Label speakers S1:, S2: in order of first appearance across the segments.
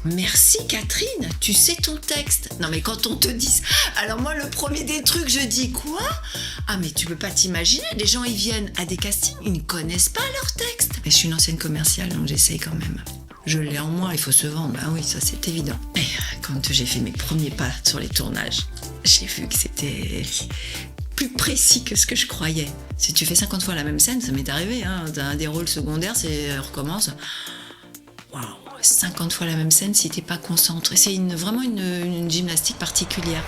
S1: Merci Catherine, tu sais ton texte. Non mais quand on te dit... Alors moi le premier des trucs, je dis quoi ? Ah mais tu peux pas t'imaginer, les gens ils viennent à des castings, ils ne connaissent pas leur texte. Mais je suis une ancienne commerciale donc j'essaye quand même. Je l'ai en moi, il faut se vendre, ah oui ça c'est évident. Et quand j'ai fait mes premiers pas sur les tournages, j'ai vu que c'était plus précis que ce que je croyais. Si tu fais 50 fois la même scène, ça m'est arrivé, hein, t'as des rôles secondaires, c'est recommence. Waouh, 50 fois la même scène si t'es pas concentré. C'est vraiment une gymnastique particulière.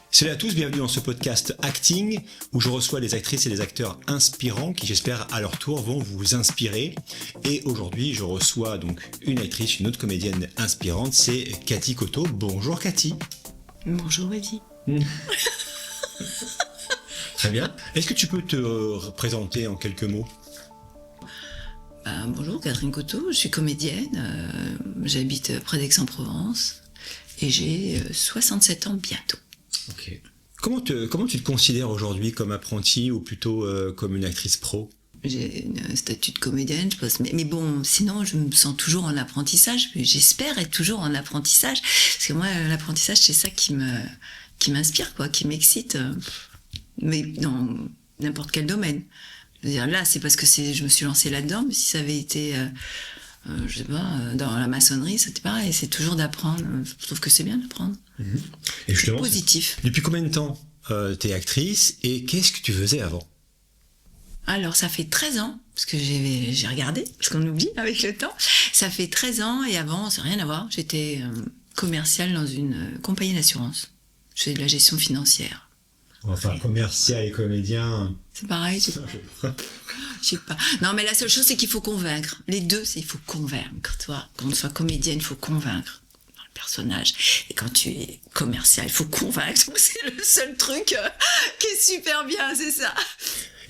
S2: Salut à tous, bienvenue dans ce podcast Acting où je reçois des actrices et des acteurs inspirants qui j'espère à leur tour vont vous inspirer. Et aujourd'hui je reçois donc une actrice, une autre comédienne inspirante, c'est Cathy Coteau. Bonjour Cathy.
S1: Bonjour Eddie.
S2: Très bien. Est-ce que tu peux te présenter en quelques mots ?
S1: Bonjour, Catherine Coteau, je suis comédienne, j'habite près d'Aix-en-Provence et j'ai 67 ans bientôt.
S2: Ok. Comment tu te considères aujourd'hui, comme apprentie ou plutôt comme une actrice pro ?
S1: J'ai un statut de comédienne, je pense, mais bon, sinon je me sens toujours en apprentissage, j'espère être toujours en apprentissage, parce que moi l'apprentissage c'est ça qui m'inspire, quoi, qui m'excite. Mais dans n'importe quel domaine. Je veux dire, là, c'est parce que je me suis lancée là-dedans, mais si ça avait été, je sais pas, dans la maçonnerie, c'était pareil, c'est toujours d'apprendre. Je trouve que c'est bien d'apprendre.
S2: Et justement,
S1: c'est positif.
S2: Depuis combien de temps t'es actrice et qu'est-ce que tu faisais avant ?
S1: Alors, ça fait 13 ans, parce que j'ai regardé, parce qu'on oublie avec le temps. Ça fait 13 ans, et avant, ça n'a rien à voir. J'étais commerciale dans une compagnie d'assurance. Je fais de la gestion financière.
S2: Enfin, commercial et comédien...
S1: C'est pareil, je sais pas. Non, mais la seule chose, c'est qu'il faut convaincre. Les deux, c'est qu'il faut convaincre, toi. Quand on soit comédienne, il faut convaincre dans le personnage. Et quand tu es commercial, il faut convaincre. Donc, c'est le seul truc qui est super bien, c'est ça.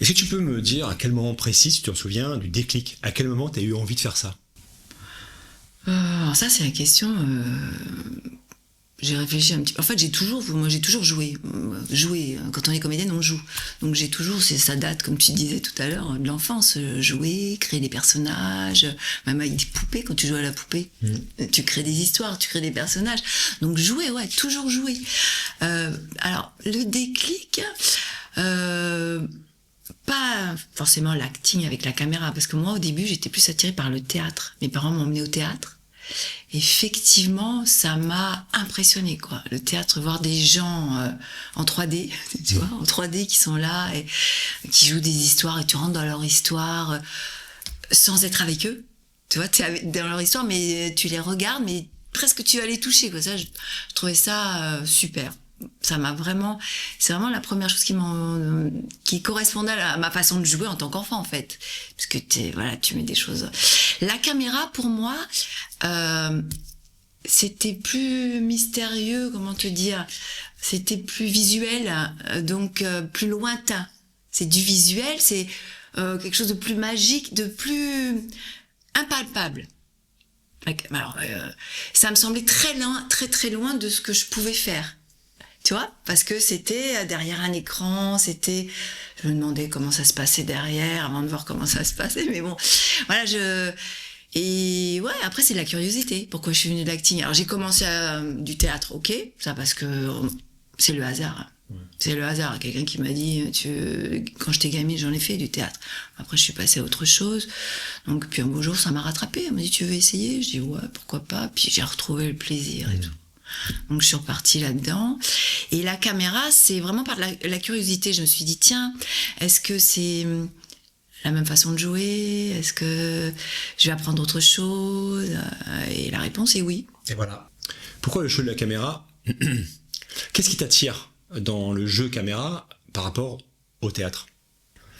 S2: Est-ce que tu peux me dire à quel moment précis, si tu te souviens, du déclic ? À quel moment tu as eu envie de faire ça ?
S1: Alors ça, c'est la question... J'ai réfléchi un petit peu. En fait, j'ai toujours joué. Quand on est comédienne, on joue. Donc j'ai toujours, ça date, comme tu disais tout à l'heure, de l'enfance. Jouer, créer des personnages, même avec des poupées, quand tu joues à la poupée. Tu crées des histoires, tu crées des personnages. Donc jouer, ouais, toujours jouer. Alors, le déclic... pas forcément l'acting avec la caméra, parce que moi, au début, j'étais plus attirée par le théâtre. Mes parents m'ont emmenée au théâtre. Effectivement, ça m'a impressionnée, quoi. Le théâtre, voir des gens en 3D, tu vois, en 3D qui sont là et qui jouent des histoires et tu rentres dans leur histoire sans être avec eux. Tu vois, t'es dans leur histoire, mais tu les regardes, mais presque tu vas les toucher, quoi. Ça, je trouvais ça super. Ça m'a vraiment, c'est vraiment la première chose qui correspondait à ma façon de jouer en tant qu'enfant, en fait. Parce que tu mets des choses. La caméra, pour moi, c'était plus mystérieux, comment te dire, c'était plus visuel, donc plus lointain. C'est du visuel, c'est quelque chose de plus magique, de plus impalpable. Alors, ça me semblait très loin, très très loin de ce que je pouvais faire. Tu vois, parce que c'était derrière un écran, je me demandais comment ça se passait derrière avant de voir comment ça se passait, mais bon, voilà, et ouais, après c'est de la curiosité. Pourquoi je suis venue de l'acting ? Alors j'ai commencé du théâtre, ok, ça parce que c'est le hasard. Ouais. C'est le hasard. Quelqu'un qui m'a dit, quand j'étais gamine, j'en ai fait du théâtre. Après je suis passée à autre chose. Donc puis un beau jour ça m'a rattrapée. Elle m'a dit, tu veux essayer ? Je dis ouais, pourquoi pas. Puis j'ai retrouvé le plaisir et tout. Donc je suis repartie là-dedans. Et la caméra, c'est vraiment par la curiosité. Je me suis dit, tiens, est-ce que c'est la même façon de jouer ? Est-ce que je vais apprendre autre chose ? Et la réponse est oui.
S2: Et voilà. Pourquoi le jeu de la caméra ? Qu'est-ce qui t'attire dans le jeu caméra par rapport au théâtre ?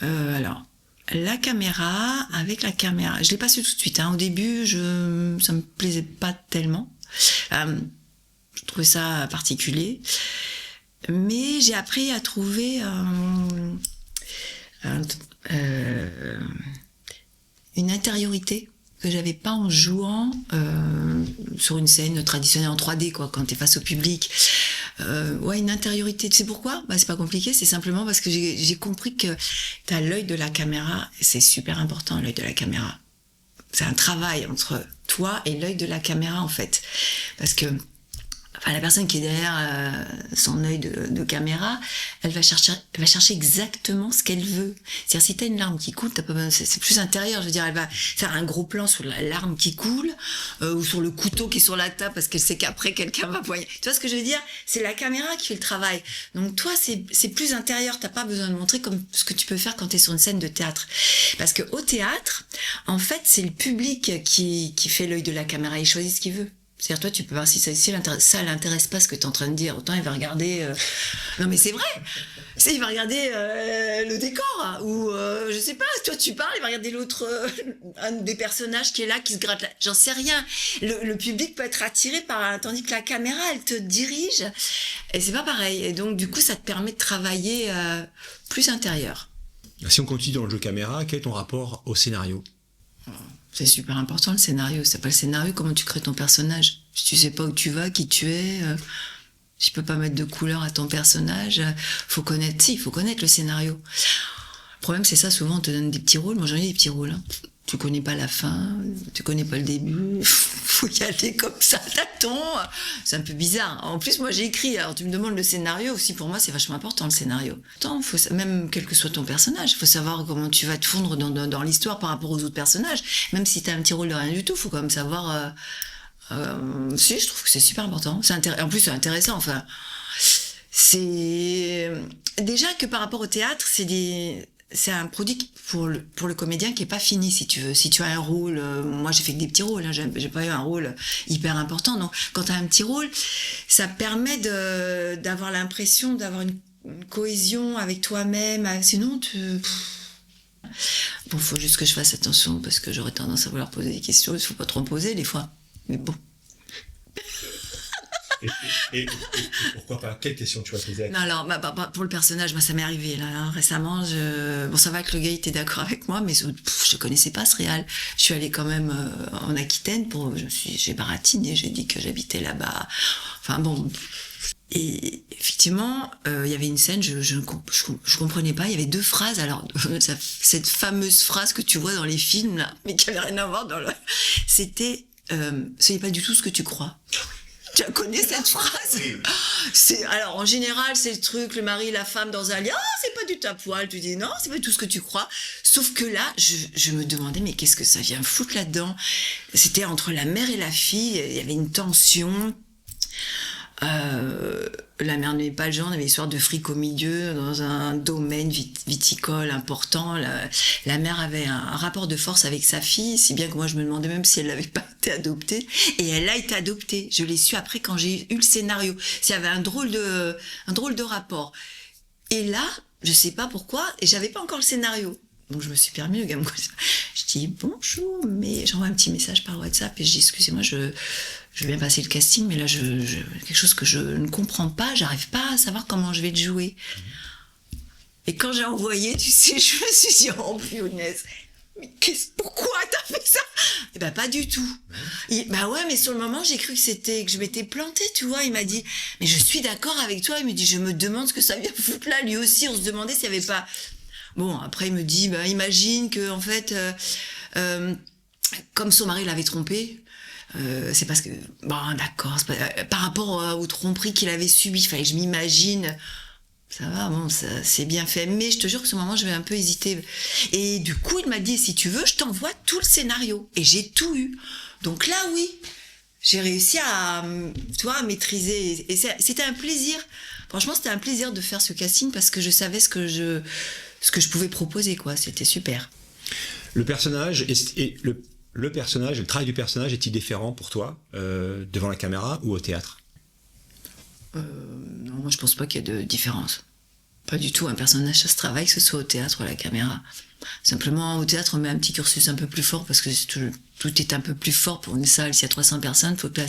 S1: Alors, la caméra, avec la caméra, je l'ai pas su tout de suite. Au début, ça me plaisait pas tellement. Je trouvais ça particulier. Mais j'ai appris à trouver une intériorité que j'avais pas en jouant sur une scène traditionnelle en 3D, quoi, quand t'es face au public. Ouais, une intériorité. Tu sais pourquoi? C'est pas compliqué, c'est simplement parce que j'ai compris que t'as l'œil de la caméra, et c'est super important, l'œil de la caméra. C'est un travail entre toi et l'œil de la caméra, en fait. Parce que la personne qui est derrière son œil de caméra, elle va chercher exactement ce qu'elle veut. C'est-à-dire, si t'as une larme qui coule, c'est plus intérieur. Je veux dire, elle va faire un gros plan sur la larme qui coule, ou sur le couteau qui est sur la table parce qu'elle sait qu'après quelqu'un va poigner. Tu vois ce que je veux dire? C'est la caméra qui fait le travail. Donc toi, c'est plus intérieur. T'as pas besoin de montrer comme ce que tu peux faire quand t'es sur une scène de théâtre. Parce que au théâtre, en fait, c'est le public qui fait l'œil de la caméra. Il choisit ce qu'il veut. C'est-à-dire, toi, tu peux voir si ça l'intéresse pas ce que tu es en train de dire. Autant il va regarder... Non, mais c'est vrai. Il va regarder le décor. Ou, je sais pas, toi, tu parles, il va regarder l'autre... un des personnages qui est là, qui se gratte là. J'en sais rien. Le public peut être attiré par... Tandis que la caméra, elle te dirige. Et c'est pas pareil. Et donc, du coup, ça te permet de travailler plus intérieur.
S2: Si on continue dans le jeu caméra, quel est ton rapport au scénario?
S1: C'est super important, le scénario. C'est pas le scénario, comment tu crées ton personnage. Si tu sais pas où tu vas, qui tu es, tu peux pas mettre de couleur à ton personnage. Faut connaître le scénario. Le problème, c'est ça, souvent, on te donne des petits rôles. Moi, j'en ai des petits rôles. Tu connais pas la fin, tu connais pas le début. Faut y aller comme ça, tâton. C'est un peu bizarre. En plus, moi, j'ai écrit. Alors, tu me demandes le scénario aussi. Pour moi, c'est vachement important, le scénario. Même quel que soit ton personnage, faut savoir comment tu vas te fondre dans l'histoire par rapport aux autres personnages. Même si t'as un petit rôle de rien du tout, faut quand même savoir... si, je trouve que c'est super important. En plus, c'est intéressant. Enfin, c'est... Déjà que par rapport au théâtre, c'est un produit pour le comédien qui est pas fini, si tu veux. Si tu as un rôle, moi j'ai fait que des petits rôles, hein, j'ai pas eu un rôle hyper important. Donc quand tu as un petit rôle, ça permet d'avoir l'impression d'avoir une cohésion avec toi-même. Sinon, bon, faut juste que je fasse attention parce que j'aurais tendance à vouloir poser des questions. Il faut pas trop en poser des fois. Mais bon.
S2: Et pourquoi pas? Quelle question tu vas poser?
S1: Non, alors, pour le personnage, ça m'est arrivé là, hein, récemment. Bon, ça va que le gars était d'accord avec moi, mais je connaissais pas ce réal. Je suis allée quand même en Aquitaine j'ai baratiné, j'ai dit que j'habitais là-bas. Enfin bon. Et effectivement, il y avait une scène, je comprenais pas. Il y avait deux phrases. Alors, cette fameuse phrase que tu vois dans les films là, mais qui avait rien à voir c'était soyez pas du tout ce que tu crois. Tu connais cette phrase? Alors, en général, c'est le truc, le mari, la femme dans un lit. Ah, c'est pas du tout à poil. Tu dis non, c'est pas tout ce que tu crois. Sauf que là, je me demandais, mais qu'est-ce que ça vient foutre là-dedans? C'était entre la mère et la fille. Il y avait une tension. La mère n'aimait pas le genre, on avait une histoire de fric au milieu, dans un domaine viticole important. La mère avait un rapport de force avec sa fille, si bien que moi je me demandais même si elle n'avait pas été adoptée. Et elle a été adoptée. Je l'ai su après quand j'ai eu le scénario. S'il y avait un drôle de rapport. Et là, je sais pas pourquoi, et j'avais pas encore le scénario. Donc je me suis permis, le gars me connaît. Je dis bonjour, mais j'envoie un petit message par WhatsApp et je dis excusez-moi, je vais bien passer le casting, mais là quelque chose que je ne comprends pas, j'arrive pas à savoir comment je vais le jouer. Et quand j'ai envoyé, tu sais, je me suis dit oh punaise, mais pourquoi t'as fait ça? Eh ben pas du tout. Bah ouais, mais sur le moment j'ai cru que je m'étais plantée, tu vois. Il m'a dit mais je suis d'accord avec toi. Il me dit je me demande ce que ça vient foutre là. Lui aussi, on se demandait s'il y avait pas. Bon, après, il me dit, imagine que, en fait, comme son mari l'avait trompé, c'est parce que, bon, d'accord, par rapport aux tromperies qu'il avait subies, fallait que je m'imagine. Ça va, bon, c'est bien fait. Mais je te jure que ce moment, je vais un peu hésiter. Et du coup, il m'a dit, si tu veux, je t'envoie tout le scénario. Et j'ai tout eu. Donc là, oui, j'ai réussi à maîtriser. Et c'était un plaisir. Franchement, c'était un plaisir de faire ce casting parce que je savais ce que je pouvais proposer, quoi. C'était super.
S2: Le personnage le travail du personnage est-il différent pour toi devant la caméra ou au théâtre?
S1: Non, moi je pense pas qu'il y ait de différence. Pas du tout. Un personnage, ça se travaille, que ce soit au théâtre ou à la caméra. Simplement, au théâtre, on met un petit cursus un peu plus fort parce que tout est un peu plus fort pour une salle. S'il y a 300 personnes, il faut que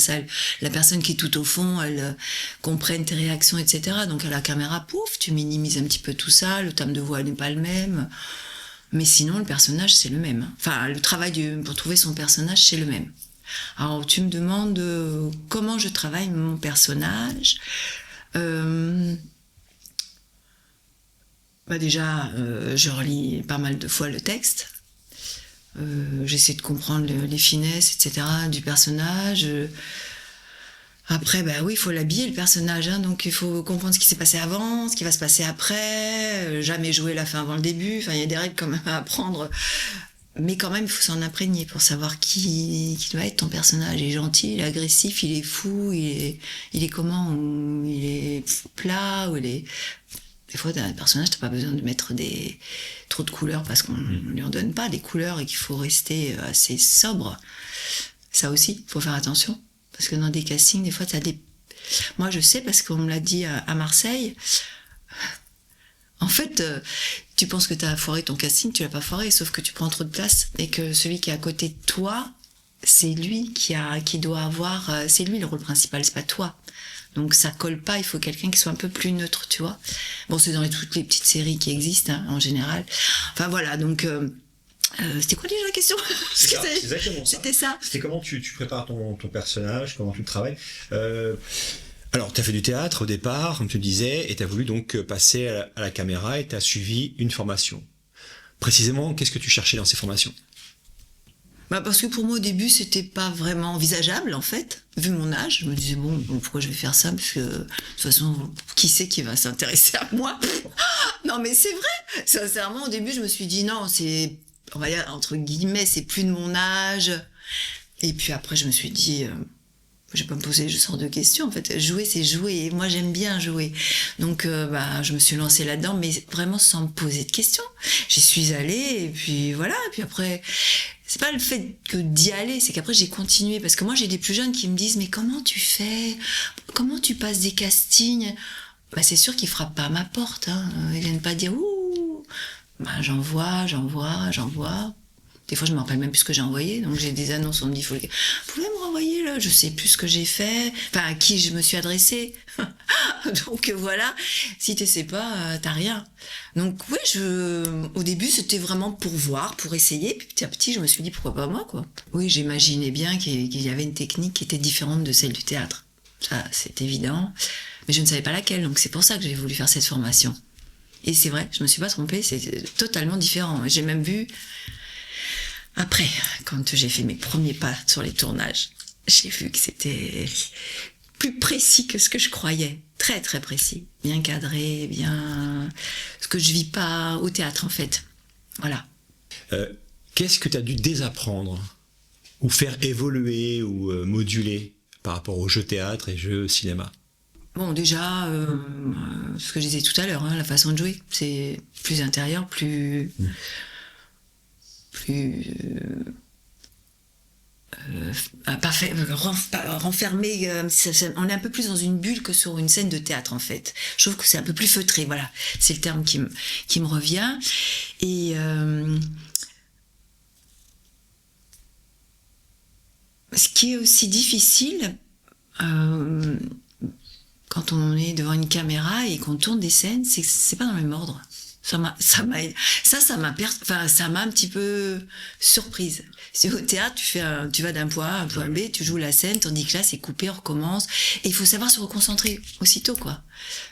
S1: la personne qui est tout au fond, elle comprenne tes réactions, etc. Donc à la caméra, pouf, tu minimises un petit peu tout ça. Le timbre de voix n'est pas le même. Mais sinon, le personnage, c'est le même. Enfin, le travail pour trouver son personnage, c'est le même. Alors, tu me demandes comment je travaille mon personnage. Déjà, je relis pas mal de fois le texte. J'essaie de comprendre les finesses, etc. du personnage. Après, oui, il faut l'habiller, le personnage. Hein, donc, il faut comprendre ce qui s'est passé avant, ce qui va se passer après. Jamais jouer la fin avant le début. Enfin, il y a des règles quand même à apprendre. Mais quand même, il faut s'en imprégner pour savoir qui doit être ton personnage. Il est gentil, il est agressif, il est fou, il est comment, ou il est plat, ou il est... Des fois, dans un personnage, t'as pas besoin de mettre trop de couleurs parce qu'on ne lui en donne pas des couleurs et qu'il faut rester assez sobre. Ça aussi, il faut faire attention. Parce que dans des castings, des fois, t'as des... Moi, je sais parce qu'on me l'a dit à Marseille. En fait, tu penses que t'as foiré ton casting, tu l'as pas foiré, sauf que tu prends trop de place et que celui qui est à côté de toi, c'est lui qui doit avoir... c'est lui le rôle principal, c'est pas toi. Donc ça colle pas, il faut quelqu'un qui soit un peu plus neutre, tu vois. Bon, c'est dans toutes les petites séries qui existent, hein, en général. Enfin voilà, donc... c'était quoi déjà la question?
S2: C'est exactement ça.
S1: C'était ça.
S2: C'était comment tu prépares ton personnage, comment tu le travailles. Alors, tu as fait du théâtre au départ, comme tu le disais, et tu as voulu donc passer à la caméra et tu as suivi une formation. Précisément, qu'est-ce que tu cherchais dans ces formations?
S1: Parce que pour moi, au début, c'était pas vraiment envisageable, en fait. Vu mon âge, je me disais, bon, pourquoi je vais faire ça? Parce que, de toute façon, qui c'est qui va s'intéresser à moi? Non, mais c'est vrai! Sincèrement, au début, je me suis dit, non, c'est, on va dire, entre guillemets, c'est plus de mon âge. Et puis après, je me suis dit, je vais pas me poser ce genre de questions, en fait. Jouer, c'est jouer. Et moi, j'aime bien jouer. Donc, je me suis lancée là-dedans, mais vraiment sans me poser de questions. J'y suis allée, et puis voilà. Et puis après, c'est pas le fait que d'y aller, c'est qu'après, j'ai continué. Parce que moi, j'ai des plus jeunes qui me disent, mais comment tu fais? Comment tu passes des castings? C'est sûr qu'ils frappent pas à ma porte, hein. Ils viennent pas dire, ouh! J'en vois. Des fois, je me rappelle même plus ce que j'ai envoyé. Donc, j'ai des annonces, on me dit, vous pouvez me renvoyer, là? Je sais plus ce que j'ai fait. Enfin, à qui je me suis adressée. Donc, voilà. Si tu sais pas, t'as rien. Donc, oui, au début, c'était vraiment pour voir, pour essayer. Puis, petit à petit, je me suis dit, pourquoi pas moi, quoi. Oui, j'imaginais bien qu'il y avait une technique qui était différente de celle du théâtre. Ça, c'est évident. Mais je ne savais pas laquelle. Donc, c'est pour ça que j'ai voulu faire cette formation. Et c'est vrai, je me suis pas trompée. C'est totalement différent. J'ai même vu... Après, quand j'ai fait mes premiers pas sur les tournages, j'ai vu que c'était plus précis que ce que je croyais. Très, très précis. Bien cadré, bien... Ce que je vis pas au théâtre, en fait. Voilà.
S2: Qu'est-ce que tu as dû désapprendre? Ou faire évoluer, ou moduler par rapport aux jeux théâtre et jeux cinéma?
S1: Bon, déjà, ce que je disais tout à l'heure, hein, la façon de jouer, c'est plus intérieur, plus renfermé, on est un peu plus dans une bulle que sur une scène de théâtre, en fait. Je trouve que c'est un peu plus feutré, voilà, c'est le terme qui me revient. Et ce qui est aussi difficile quand on est devant une caméra et qu'on tourne des scènes, c'est pas dans le même ordre. Ça m'a un petit peu surprise. Si au théâtre, tu vas d'un point A à un point B, tu joues la scène, tandis que là, c'est coupé, on recommence. Et il faut savoir se reconcentrer aussitôt, quoi.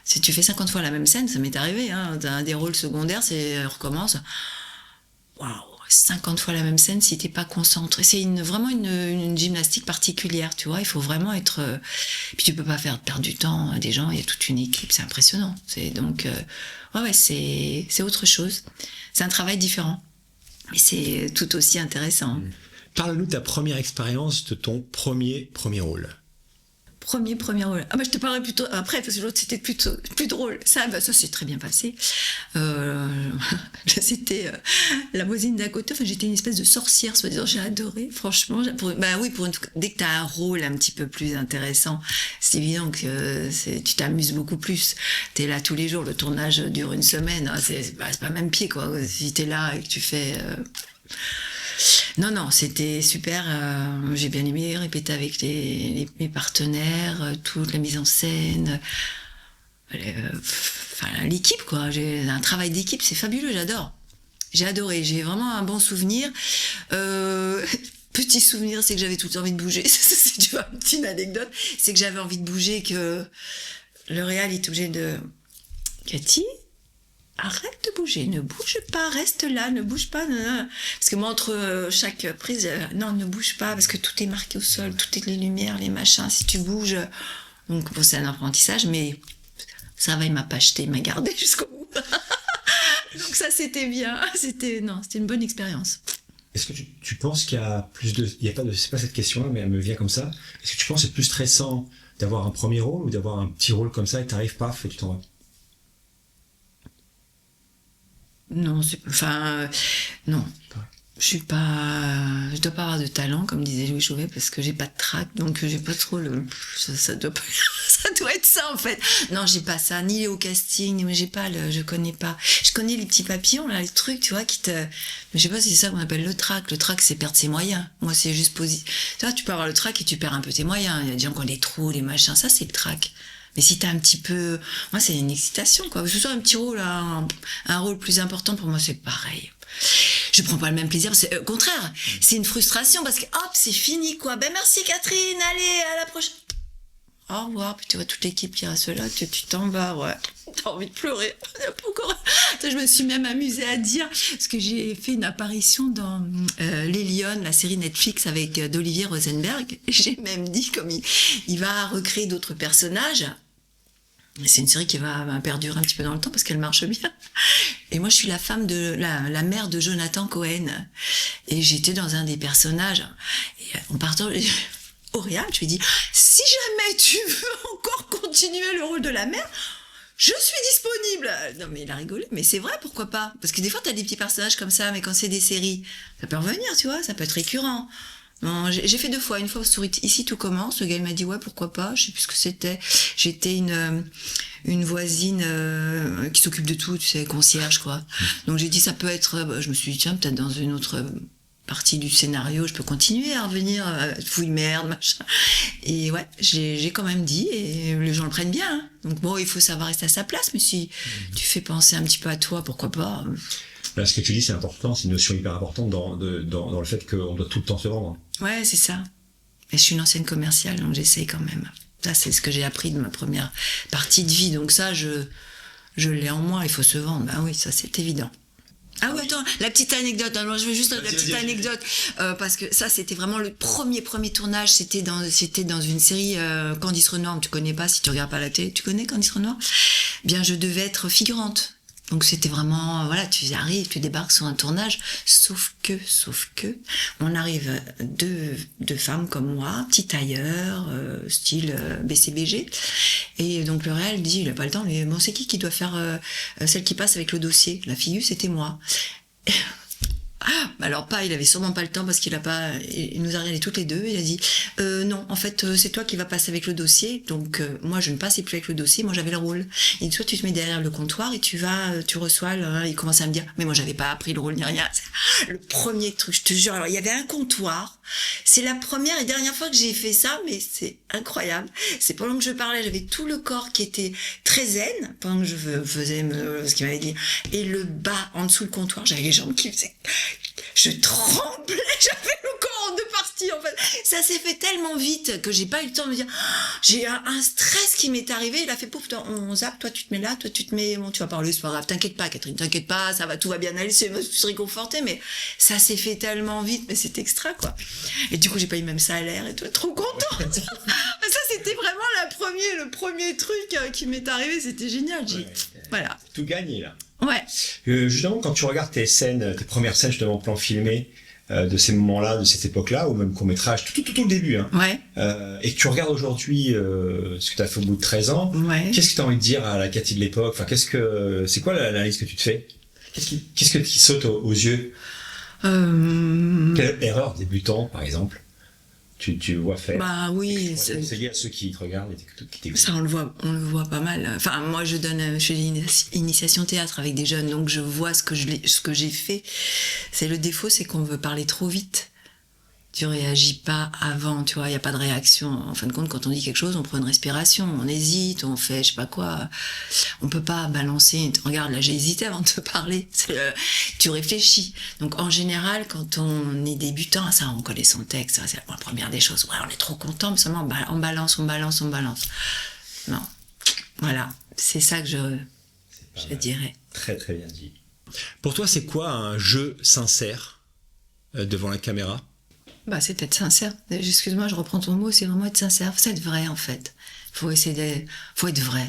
S1: Si tu fais 50 fois la même scène, ça m'est arrivé, hein. T'as des rôles secondaires, on recommence. Waouh! 50 fois la même scène si t'es pas concentré. C'est vraiment une gymnastique particulière, tu vois. Il faut vraiment être... Puis tu peux pas faire perdre du temps à des gens, il y a toute une équipe, c'est impressionnant. Donc, c'est autre chose. C'est un travail différent. Mais c'est tout aussi intéressant.
S2: Parle-nous de ta première expérience, de ton premier rôle.
S1: Premier rôle. Je te parlerai plutôt après, parce que l'autre, c'était plus drôle. Ça s'est très bien passé. C'était la voisine d'à côté. Enfin, j'étais une espèce de sorcière, soi-disant. J'ai adoré, franchement. Dès que tu as un rôle un petit peu plus intéressant, c'est évident que tu t'amuses beaucoup plus. Tu es là tous les jours. Le tournage dure une semaine. C'est pas même pied, quoi. Si tu es là et que tu fais... Non, c'était super. J'ai bien aimé répéter avec mes partenaires, toute la mise en scène, l'équipe, quoi. J'ai un travail d'équipe, c'est fabuleux, j'adore. J'ai adoré, j'ai vraiment un bon souvenir. Petit souvenir, c'est que j'avais tout le temps envie de bouger. C'est une petite anecdote. C'est que j'avais envie de bouger, que le réal est obligé de... Cathy, arrête de bouger, ne bouge pas, reste là, ne bouge pas. Non. Parce que moi, entre chaque prise, non, ne bouge pas, parce que tout est marqué au sol, toutes les lumières, les machins, si tu bouges... Donc, bon, c'est un apprentissage, mais ça va, il m'a pas acheté, il m'a gardé jusqu'au bout. Donc ça, c'était bien. C'était une bonne expérience.
S2: Est-ce que tu penses qu'il y a plus de... Il y a pas de... C'est pas cette question-là, mais elle me vient comme ça. Est-ce que tu penses que c'est plus stressant d'avoir un premier rôle ou d'avoir un petit rôle comme ça et t'arrives, paf, et tu t'en vas?
S1: Non, non. Je dois pas avoir de talent, comme disait Louis Chauvet, parce que j'ai pas de trac, donc j'ai pas trop ça doit être ça, en fait. Non, j'ai pas ça, ni au casting, mais je connais pas. Je connais les petits papillons, là, les trucs, tu vois, mais je sais pas si c'est ça qu'on appelle le trac. Le trac, c'est perdre ses moyens. Moi, c'est juste tu vois, tu peux avoir le trac et tu perds un peu tes moyens. Il y a des gens qui ont des trous, des machins, ça, c'est le trac. Mais si t'as un petit peu... Moi, c'est une excitation, quoi. Que ce soit un petit rôle, un rôle plus important, pour moi, c'est pareil. Je prends pas le même plaisir, au contraire, c'est une frustration, parce que, hop, c'est fini, quoi. Ben, merci, Catherine, allez, à la prochaine. Au revoir, puis tu vois toute l'équipe qui reste là, tu t'en vas, ouais. T'as envie de pleurer. Je me suis même amusée à dire, parce que j'ai fait une apparition dans Les Lyonnes, la série Netflix avec d'Olivier Rosenberg. J'ai même dit, comme il va recréer d'autres personnages. C'est une série qui va perdurer un petit peu dans le temps parce qu'elle marche bien. Et moi, je suis la femme de la mère de Jonathan Cohen. Et j'étais dans un des personnages. Et en partant... Auréal, je lui ai dit, si jamais tu veux encore continuer le rôle de la mère, je suis disponible. Non, mais il a rigolé, mais c'est vrai, pourquoi pas? Parce que des fois, t'as des petits personnages comme ça, mais quand c'est des séries, ça peut revenir, tu vois, ça peut être récurrent. Non, j'ai fait 2 fois. Une fois sur Ici tout commence, le gars il m'a dit, ouais, pourquoi pas, je sais plus ce que c'était. J'étais une voisine qui s'occupe de tout, tu sais, concierge, quoi. Donc j'ai dit, ça peut être... Je me suis dit, tiens, peut-être dans une autre... partie du scénario, je peux continuer à revenir, fouille merde, machin. Et ouais, j'ai quand même dit, et les gens le prennent bien. Hein. Donc bon, il faut savoir rester à sa place, mais si tu fais penser un petit peu à toi, pourquoi pas.
S2: Là, ce que tu dis, c'est important, c'est une notion hyper importante dans le fait qu'on doit tout le temps se vendre.
S1: Ouais, c'est ça. Et je suis une ancienne commerciale, donc j'essaye quand même. Ça, c'est ce que j'ai appris de ma première partie de vie. Donc ça, je l'ai en moi, il faut se vendre. Ben oui, ça, c'est évident. Ah oui, attends, la petite anecdote. Alors, je veux juste la petite anecdote parce que ça, c'était vraiment le premier tournage. C'était dans une série Candice Renoir. Tu connais pas si tu regardes pas la télé. Tu connais Candice Renoir? Bien, je devais être figurante. Donc c'était vraiment, voilà, tu arrives, tu débarques sur un tournage, sauf que, on arrive deux femmes comme moi, petit tailleur, style BCBG, et donc le réal dit, il a pas le temps, mais bon, c'est qui doit faire celle qui passe avec le dossier? La figure, c'était moi. Alors il avait sûrement pas le temps parce il nous a regardé toutes les deux, il a dit non, en fait c'est toi qui vas passer avec le dossier, donc moi je ne passais plus avec le dossier, moi j'avais le rôle. Il dit, toi tu te mets derrière le comptoir et tu reçois, il commençait à me dire, mais moi j'avais pas appris le rôle ni rien. Le premier truc, je te jure, alors il y avait un comptoir, c'est la première et dernière fois que j'ai fait ça, mais c'est incroyable. C'est pendant que je parlais, j'avais tout le corps qui était très zen, pendant que je faisais ce qu'il m'avait dit, et le bas, en dessous le comptoir, j'avais les jambes qui faisaient... Je tremblais, j'avais le corps en 2 parties en fait. Ça s'est fait tellement vite que j'ai pas eu le temps de me dire, j'ai un stress qui m'est arrivé, il a fait pouf, on zappe, toi tu te mets là, toi tu te mets, bon tu vas parler, c'est pas grave, t'inquiète pas Catherine, t'inquiète pas, ça va, tout va bien aller, je me suis réconfortée, mais ça s'est fait tellement vite, mais c'est extra quoi. Et du coup j'ai pas eu même salaire et tout, trop contente. Ça c'était vraiment le premier truc qui m'est arrivé, c'était génial, voilà.
S2: Tout gagné là.
S1: Ouais.
S2: Justement, quand tu regardes tes premières scènes justement en plan filmé, de ces moments-là, de cette époque-là, ou même court-métrage, tout le début, hein,
S1: ouais.
S2: Et que tu regardes aujourd'hui ce que tu as fait au bout de 13 ans,
S1: ouais.
S2: Qu'est-ce que tu as envie de dire à la Cathy de l'époque? Enfin, c'est quoi l'analyse que tu te fais? Qu'est-ce qui saute aux yeux? Quelle erreur débutant, par exemple, tu vois faire?
S1: Bah oui.
S2: C'est à ceux qui te regardent et qui t'écoutent.
S1: Ça, on le voit pas mal. Enfin, moi, je fais l'initiation théâtre avec des jeunes, donc je vois ce que j'ai fait. C'est le défaut, c'est qu'on veut parler trop vite. Tu réagis pas avant, tu vois, il y a pas de réaction. En fin de compte, quand on dit quelque chose, on prend une respiration, on hésite, on fait je sais pas quoi. On peut pas balancer, regarde, là j'ai hésité avant de te parler. Tu réfléchis. Donc en général, quand on est débutant, ça on connaît son texte, ça, c'est la première des choses. Ouais, on est trop content, mais seulement on balance. Non. Voilà, c'est ça que je dirais.
S2: Très très bien dit. Pour toi, c'est quoi un jeu sincère devant la caméra ?
S1: Bah, c'est être sincère. Excuse-moi, je reprends ton mot, c'est vraiment être sincère. C'est être vrai, en fait. Faut être vrai.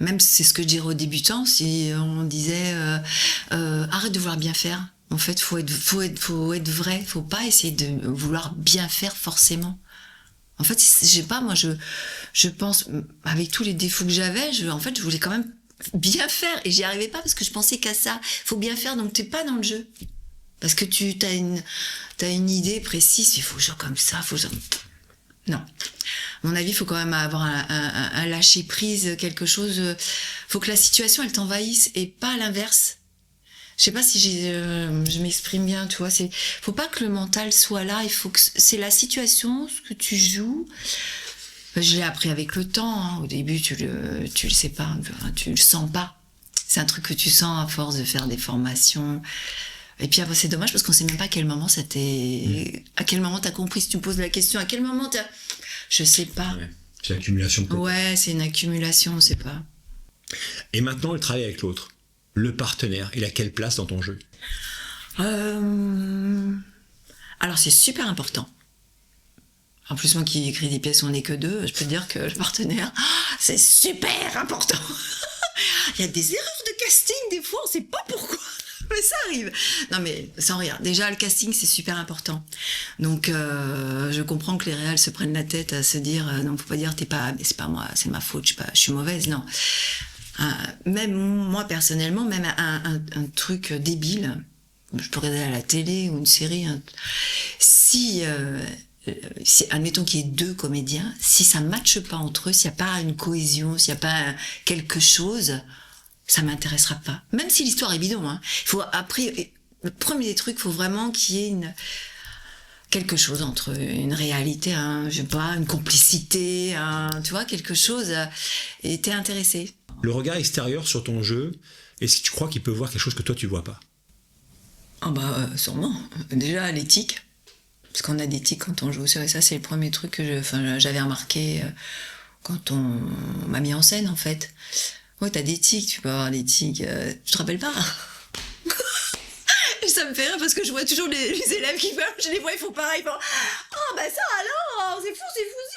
S1: Même c'est ce que je dirais aux débutants, si on disait arrête de vouloir bien faire. En fait, faut être vrai. Faut pas essayer de vouloir bien faire forcément. En fait, je sais pas, moi, je pense, avec tous les défauts que j'avais, je voulais quand même bien faire. Et j'y arrivais pas parce que je pensais qu'à ça. Faut bien faire, donc t'es pas dans le jeu. Parce que t'as une idée précise, il faut que je sois comme ça, non. À mon avis, il faut quand même avoir un lâcher prise, quelque chose. Faut que la situation, elle t'envahisse et pas l'inverse. Je sais pas si je m'exprime bien, tu vois. Faut pas que le mental soit là. Il faut que c'est la situation, ce que tu joues. Je l'ai appris avec le temps. Hein. Au début, tu le sais pas, tu le sens pas. C'est un truc que tu sens à force de faire des formations. Et puis après, c'est dommage parce qu'on sait même pas à quel moment à quel moment t'as compris. Si tu me poses la question, à quel moment je sais pas.
S2: Ouais. C'est l'accumulation.
S1: Ouais, c'est une accumulation, on sait pas.
S2: Et maintenant, le travail avec l'autre. Le partenaire, il a quelle place dans ton jeu ?
S1: Alors, c'est super important. En plus, moi qui écris des pièces, on n'est que deux, je peux te dire que le partenaire, c'est super important. Il y a des erreurs de casting, des fois, on sait pas pourquoi. Mais ça arrive. Non mais sans rien. Déjà le casting c'est super important. Donc je comprends que les réals se prennent la tête à se dire non faut pas dire c'est pas moi, c'est ma faute, je suis mauvaise. Non. Même moi personnellement, même un truc débile, je peux regarder à la télé ou une série. Si admettons qu'il y ait deux comédiens, si ça matche pas entre eux, s'il n'y a pas une cohésion, s'il n'y a pas quelque chose, ça m'intéressera pas. Même si l'histoire est bidon, hein. Le premier des trucs, faut vraiment qu'il y ait quelque chose entre une réalité, je sais pas, une complicité, tu vois, quelque chose, et t'es intéressé.
S2: Le regard extérieur sur ton jeu, est-ce que tu crois qu'il peut voir quelque chose que toi tu vois pas ?
S1: Ah bah, sûrement. Déjà, l'éthique. Parce qu'on a d'éthique quand on joue. Et ça, c'est le premier truc que j'avais remarqué quand on m'a mis en scène, en fait. Ouais, t'as d'éthique, tu peux avoir d'éthique. Tu te rappelles pas ? Ça me fait rire parce que je vois toujours les élèves qui parlent, je les vois, ils font pareil. Oh, bah ça alors, c'est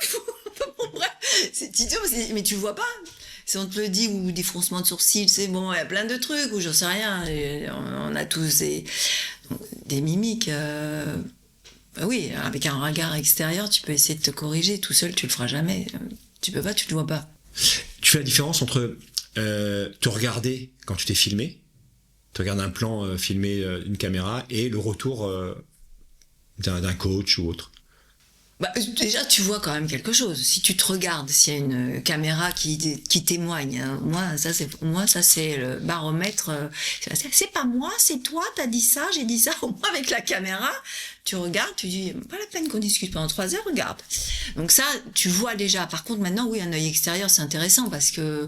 S1: fou. Bon, bref, c'est idiot, mais tu le vois pas. Si on te le dit, ou des froncements de sourcils, c'est bon, il y a plein de trucs, ou j'en sais rien. On a tous des mimiques. Oui, avec un regard extérieur, tu peux essayer de te corriger. Tout seul, tu le feras jamais. Tu peux pas, tu le vois pas.
S2: Tu fais la différence entre te regarder quand tu t'es filmé, tu regardes un plan filmé d'une caméra, et le retour d'un coach ou autre.
S1: Bah, déjà, tu vois quand même quelque chose. Si tu te regardes, s'il y a une caméra qui témoigne, hein, moi, ça c'est le baromètre. C'est pas moi, c'est toi, t'as dit ça, j'ai dit ça. Au moins, avec la caméra, tu regardes, tu dis, pas la peine qu'on discute pendant 3 heures, regarde. Donc ça, tu vois déjà. Par contre, maintenant, oui, un œil extérieur, c'est intéressant parce que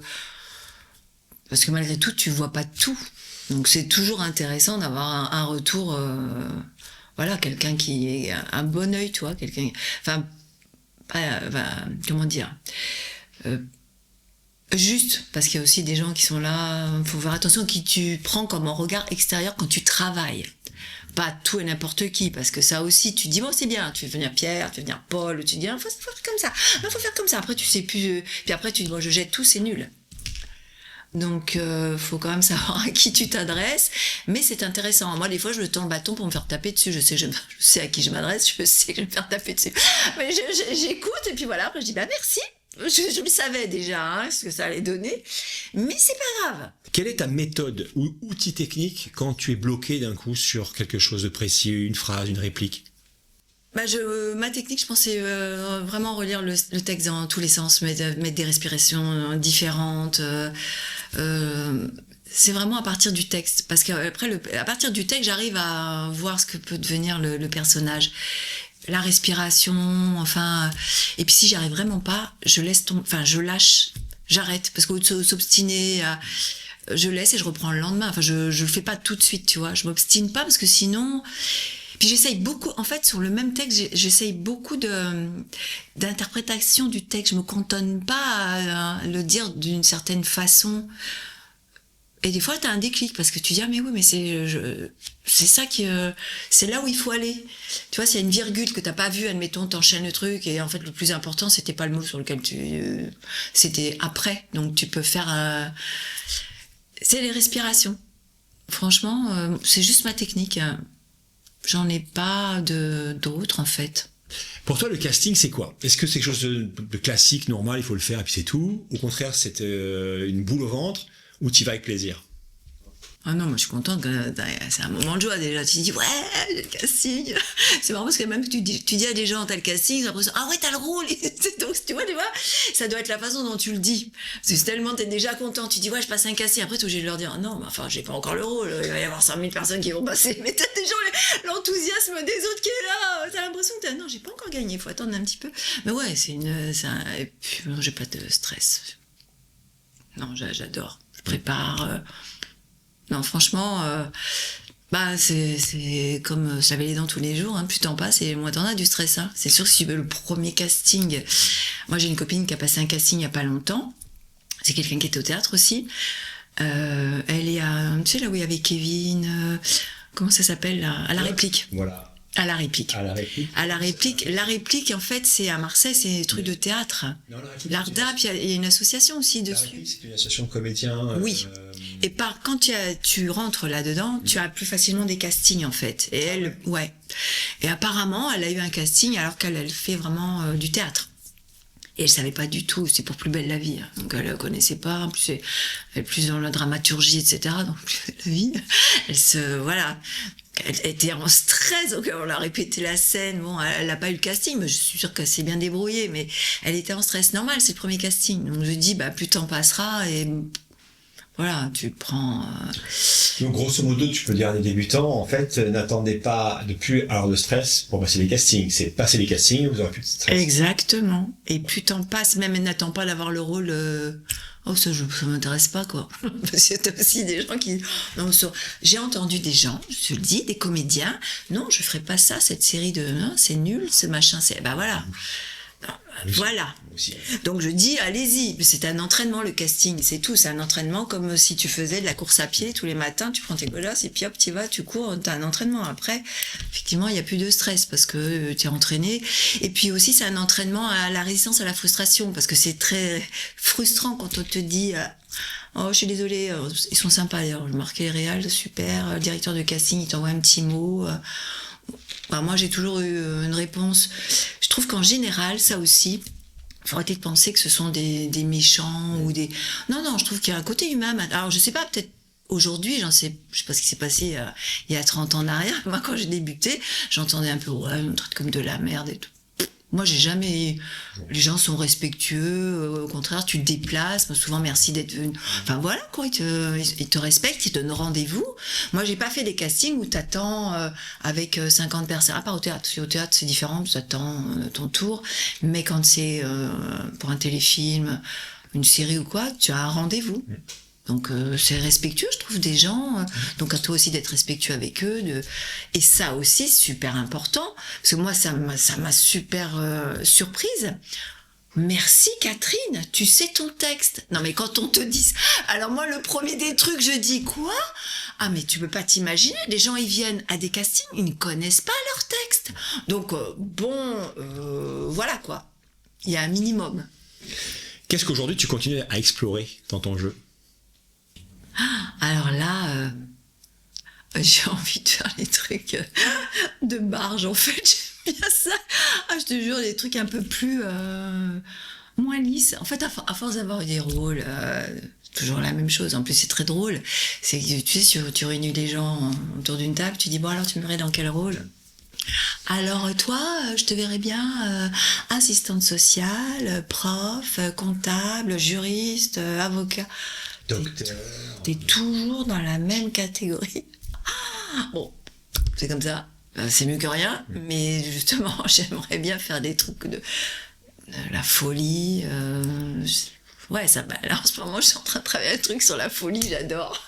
S1: malgré tout, tu vois pas tout. Donc c'est toujours intéressant d'avoir un retour. Voilà, quelqu'un qui est un bon œil, tu vois, quelqu'un, comment dire, juste, parce qu'il y a aussi des gens qui sont là, faut faire attention à qui tu prends comme un regard extérieur quand tu travailles. Pas tout et n'importe qui, parce que ça aussi, tu te dis, bon, c'est bien, tu veux venir Pierre, tu veux venir Paul, tu te dis, faut faire comme ça, faut faire comme ça, après tu sais plus, puis après tu dis, bon, je jette tout, c'est nul. Donc, faut quand même savoir à qui tu t'adresses, mais c'est intéressant. Moi, des fois, je me tends le bâton pour me faire taper dessus. Je sais à qui je m'adresse, je sais que je vais me faire taper dessus. Mais j'écoute, et puis voilà, après je dis, bah merci. Je le savais déjà, ce que ça allait donner, mais c'est pas grave.
S2: Quelle est ta méthode ou outil technique quand tu es bloqué d'un coup sur quelque chose de précis, une phrase, une réplique ?
S1: Bah ma technique, je pensais vraiment relire le texte dans tous les sens, mettre des respirations différentes. C'est vraiment à partir du texte, parce qu'après, à partir du texte, j'arrive à voir ce que peut devenir le personnage. La respiration, enfin... Et puis si j'y arrive vraiment pas, je lâche, j'arrête, parce qu'au lieu de s'obstiner, je laisse et je reprends le lendemain. Enfin, je le fais pas tout de suite, tu vois. Je m'obstine pas, parce que sinon... Puis j'essaye beaucoup, en fait, sur le même texte, j'essaye beaucoup d'interprétation du texte. Je me cantonne pas à le dire d'une certaine façon. Et des fois, t'as un déclic parce que tu dis, ah, mais oui, mais c'est ça c'est là où il faut aller. Tu vois, s'il y a une virgule que t'as pas vue, admettons, t'enchaînes le truc, et en fait, le plus important, c'était pas le mot sur lequel c'était après. Donc, tu peux faire, c'est les respirations. Franchement, c'est juste ma technique. J'en ai pas d'autres, en fait.
S2: Pour toi, le casting, c'est quoi? Est-ce que c'est quelque chose de classique, normal, il faut le faire et puis c'est tout? Au contraire, c'est une boule au ventre ou tu y vas avec plaisir?
S1: Ah non, moi je suis contente, c'est un moment de joie déjà. Tu te dis, ouais, j'ai le casting. C'est marrant parce que même tu dis à des gens, t'as le casting, j'ai l'impression, ah ouais, t'as le rôle. Donc tu vois, ça doit être la façon dont tu le dis. Parce que c'est tellement, t'es déjà content, tu dis, ouais, je passe un casting. Après, t'es obligé de leur dire, non, mais enfin, j'ai pas encore le rôle, il va y avoir 100 000 personnes qui vont passer. Mais t'as déjà l'enthousiasme des autres qui est là. T'as l'impression que non, j'ai pas encore gagné, il faut attendre un petit peu. Mais ouais, et puis, non, j'ai pas de stress. Non, j'adore. Je prépare. Non, franchement, c'est comme se laver les dents tous les jours, hein, plus t'en passes et moins t'en as du stress. Hein. C'est sûr que si tu veux le premier casting, moi j'ai une copine qui a passé un casting il y a pas longtemps, c'est quelqu'un qui était au théâtre aussi, elle est tu sais là où il y avait Kevin, comment ça s'appelle là, à la réplique.
S2: Voilà.
S1: À la réplique.
S2: À la réplique.
S1: À la réplique. La réplique, en fait, c'est à Marseille, c'est des trucs de théâtre.
S2: Non, la réplique,
S1: L'Arda, puis il y a une association aussi
S2: la
S1: dessus.
S2: réplique, c'est une association de comédiens.
S1: Oui. Et quand tu rentres là-dedans, tu as plus facilement des castings, en fait. Et elle, ouais. Et apparemment, elle a eu un casting alors qu'elle fait vraiment du théâtre. Et elle savait pas du tout, c'est pour Plus belle la vie. Donc elle connaissait pas, en plus elle est plus dans la dramaturgie, etc. Donc Plus belle la vie, elle était en stress, donc on a répété la scène. Bon, elle n'a pas eu le casting, mais je suis sûre qu'elle s'est bien débrouillée, mais elle était en stress normal, c'est le premier casting. Donc je dis, plus temps passera et voilà, tu prends...
S2: Donc grosso modo, tu peux dire à des débutants, en fait, n'attendez pas de plus avoir de stress pour passer les castings. C'est passer les castings, vous aurez plus de stress.
S1: Exactement. Et plus t'en passes, même n'attends pas d'avoir le rôle... Oh, ça m'intéresse pas, quoi. Parce que t'as aussi des gens qui... Non, j'ai entendu des gens, je le dis, des comédiens, non, je ferai pas ça, cette série de... Non, c'est nul, ce machin, c'est... voilà. Non, voilà. Donc je dis, allez-y. C'est un entraînement, le casting, c'est tout. C'est un entraînement comme si tu faisais de la course à pied tous les matins, tu prends tes godasses et puis hop, tu vas, tu cours, t'as un entraînement. Après, effectivement, il n'y a plus de stress parce que tu es entraîné. Et puis aussi, c'est un entraînement à la résistance à la frustration parce que c'est très frustrant quand on te dit... Oh, je suis désolée, ils sont sympas d'ailleurs. Le marqué réel, super. Le directeur de casting, il t'envoie un petit mot. Moi, j'ai toujours eu une réponse. Je trouve qu'en général, ça aussi, faut arrêter de penser que ce sont des méchants ou des... Non, je trouve qu'il y a un côté humain. Alors, je sais pas, peut-être aujourd'hui, je sais pas ce qui s'est passé il y a 30 ans en arrière. Moi, quand j'ai débuté, j'entendais un peu, ouais, on me traite comme de la merde et tout. Moi, j'ai jamais... Les gens sont respectueux, au contraire, tu te déplaces, souvent merci d'être venu. Enfin voilà, quoi, ils te respectent, ils te donnent rendez-vous. Moi, j'ai pas fait des castings où t'attends avec 50 personnes. À part au théâtre. Si au théâtre, c'est différent, tu attends ton tour. Mais quand c'est pour un téléfilm, une série ou quoi, tu as un rendez-vous. Donc c'est respectueux, je trouve, des gens. Donc à toi aussi d'être respectueux avec eux. Et ça aussi, super important. Parce que moi, ça m'a super surprise. Merci Catherine, tu sais ton texte. Non mais quand on te dit... Alors moi, le premier des trucs, je dis quoi? Ah mais tu peux pas t'imaginer, les gens ils viennent à des castings, ils ne connaissent pas leur texte. Donc voilà quoi. Il y a un minimum.
S2: Qu'est-ce qu'aujourd'hui tu continues à explorer dans ton jeu?
S1: Alors là, j'ai envie de faire des trucs de barge, en fait, j'aime bien ça. Je te jure, des trucs un peu plus... moins lisses. En fait, à force d'avoir des rôles, c'est toujours la même chose. En plus, c'est très drôle. C'est que, tu sais, tu réunis les gens autour d'une table, tu dis, bon alors, tu me verrais dans quel rôle? Alors toi, je te verrais bien assistante sociale, prof, comptable, juriste, avocat...
S2: Docteur.
S1: T'es toujours dans la même catégorie. Bon, c'est comme ça. C'est mieux que rien. Mais justement, j'aimerais bien faire des trucs de la folie. Ouais, ça. Là, en ce moment, je suis en train de travailler un truc sur la folie. J'adore.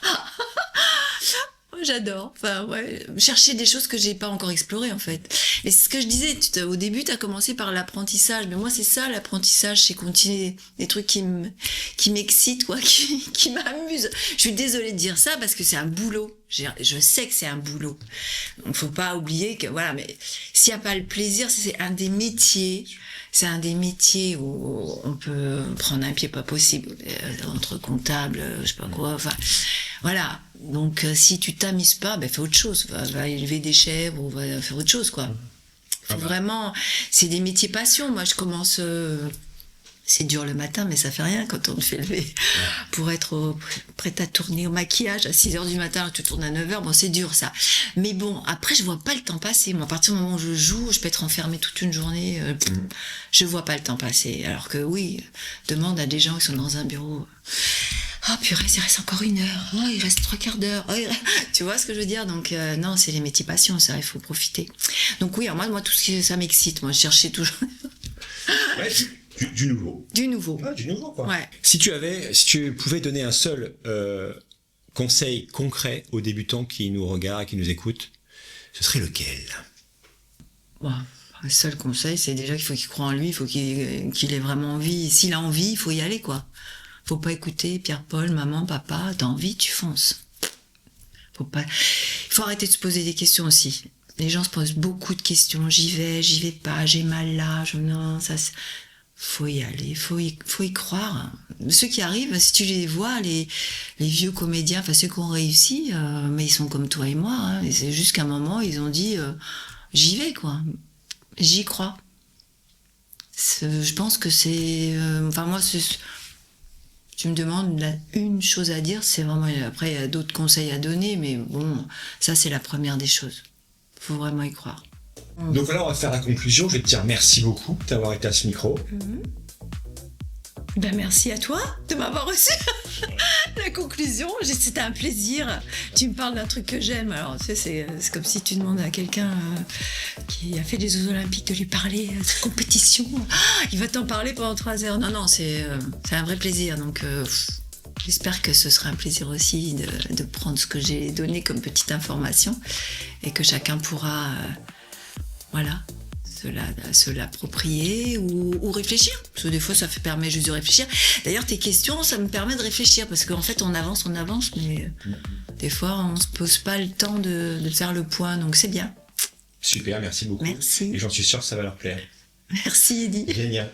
S1: j'adore. Enfin, ouais, chercher des choses que j'ai pas encore explorées, en fait. Et c'est ce que je disais, au début, tu as commencé par l'apprentissage. Mais moi, c'est ça, l'apprentissage, c'est continuer des trucs qui m'excitent, quoi, qui m'amusent. Je suis désolée de dire ça parce que c'est un boulot. Je sais que c'est un boulot. Donc, faut pas oublier que, voilà, mais s'il y a pas le plaisir, c'est un des métiers. C'est un des métiers où on peut prendre un pied pas possible, entre comptables, je sais pas quoi, enfin, voilà. Donc, si tu t'amuses pas, fais autre chose. Va élever des chèvres ou va faire autre chose, quoi. Faut vraiment, c'est des métiers passion. Moi, je commence, c'est dur le matin, mais ça fait rien quand on te fait lever pour être prête à tourner au maquillage à 6h du matin, tu tournes à 9h, bon, c'est dur, ça. Mais bon, après, je vois pas le temps passer. Moi, à partir du moment où je joue, je peux être enfermée toute une journée, je vois pas le temps passer. Alors que oui, demande à des gens qui sont dans un bureau. Ah, purée, il reste encore 1 heure. Oh, il reste 3/4 d'heure. Oh, tu vois ce que je veux dire? Donc, non, c'est les métiers passion, ça, il faut profiter. Donc oui, alors moi, tout ce qui, ça m'excite. Moi, je cherchais toujours...
S2: Ouais, du nouveau.
S1: Du nouveau.
S2: Ah, du nouveau, quoi.
S1: Ouais.
S2: Si tu pouvais donner un seul conseil concret aux débutants qui nous regardent, qui nous écoutent, ce serait lequel?
S1: Bon, le seul conseil, c'est déjà qu'il faut qu'il croie en lui, il faut qu'il ait vraiment envie. S'il a envie, il faut y aller, quoi. Faut pas écouter Pierre-Paul, maman, papa, t'as envie, tu fonces. Il faut arrêter de se poser des questions aussi. Les gens se posent beaucoup de questions. J'y vais pas, j'ai mal là, non, ça... Faut y aller, faut y croire. Ceux qui arrivent, si tu les vois, les vieux comédiens, enfin ceux qui ont réussi, mais ils sont comme toi et moi, hein, et c'est juste qu'à un moment, ils ont dit j'y vais, quoi. J'y crois. Je pense que c'est... Enfin, moi, tu me demandes une chose à dire, c'est vraiment... Après, il y a d'autres conseils à donner, mais bon, ça, c'est la première des choses. Faut vraiment y croire.
S2: Donc là, on va faire la conclusion. Je vais te dire merci beaucoup d'avoir été à ce micro.
S1: Merci à toi de m'avoir reçu. La conclusion, c'était un plaisir. Tu me parles d'un truc que j'aime. Alors, tu sais, c'est comme si tu demandes à quelqu'un qui a fait les Jeux Olympiques de lui parler de cette compétition. Il va t'en parler pendant 3 heures. Non, c'est un vrai plaisir. Donc, j'espère que ce sera un plaisir aussi de prendre ce que j'ai donné comme petite information et que chacun pourra... voilà, se l'approprier ou réfléchir. Parce que des fois, ça permet juste de réfléchir. D'ailleurs, tes questions, ça me permet de réfléchir. Parce qu'en fait, on avance, mais des fois, on ne se pose pas le temps de faire le point. Donc, c'est bien.
S2: Super, merci beaucoup.
S1: Merci.
S2: Et j'en suis sûr que ça va leur plaire.
S1: Merci, Eddy.
S2: Génial.